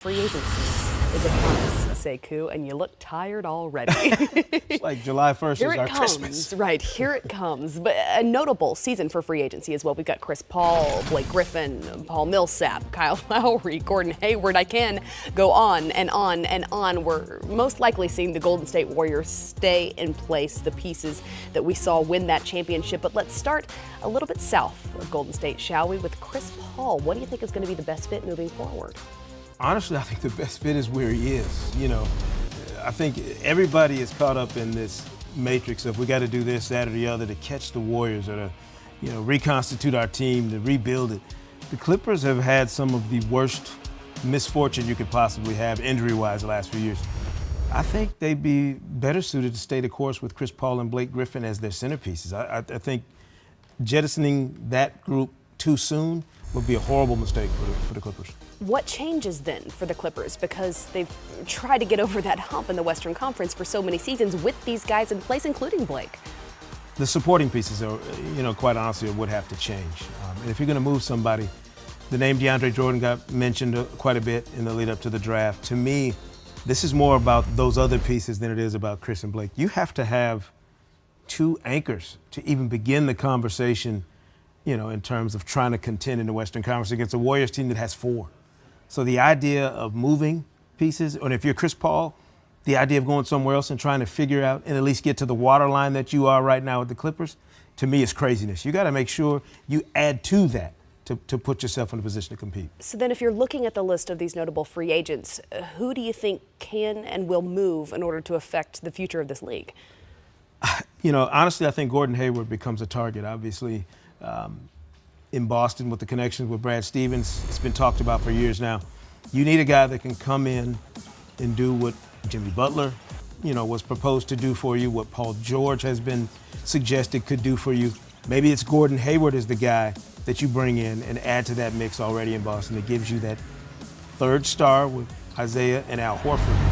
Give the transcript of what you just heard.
Free agency is upon us, Sekou, and you look tired already. It's like July 1st Here is it our comes, Christmas. right, here it comes. But a notable season for free agency as well. We've got Chris Paul, Blake Griffin, Paul Millsap, Kyle Lowry, Gordon Hayward. I can go on and on and on. We're most likely seeing the Golden State Warriors stay in place, the pieces that we saw win that championship. But let's start a little bit south of Golden State, shall we, with Chris Paul. What do you think is going to be the best fit moving forward? Honestly, I think the best fit is where he is. You know, I think everybody is caught up in this matrix of we got to do this, that, or the other to catch the Warriors or to, reconstitute our team, to rebuild it. The Clippers have had some of the worst misfortune you could possibly have injury-wise the last few years. I think they'd be better suited to stay the course with Chris Paul and Blake Griffin as their centerpieces. I think jettisoning that group too soon would be a horrible mistake for the Clippers. What changes then for the Clippers? Because they've tried to get over that hump in the Western Conference for so many seasons with these guys in place, including Blake. The supporting pieces are, quite honestly, would have to change. And if you're going to move somebody, the name DeAndre Jordan got mentioned quite a bit in the lead up to the draft. To me, this is more about those other pieces than it is about Chris and Blake. You have to have two anchors to even begin the conversation, in terms of trying to contend in the Western Conference against a Warriors team that has four. So the idea of moving pieces, or if you're Chris Paul, the idea of going somewhere else and trying to figure out and at least get to the waterline that you are right now with the Clippers, to me is craziness. You got to make sure you add to that to put yourself in a position to compete. So then if you're looking at the list of these notable free agents, who do you think can and will move in order to affect the future of this league? Honestly, I think Gordon Hayward becomes a target, obviously. In Boston with the connections with Brad Stevens, it's been talked about for years now. You need a guy that can come in and do what Jimmy Butler, was proposed to do for you, what Paul George has been suggested could do for you. Maybe it's Gordon Hayward is the guy that you bring in and add to that mix already in Boston that gives you that third star with Isaiah and Al Horford.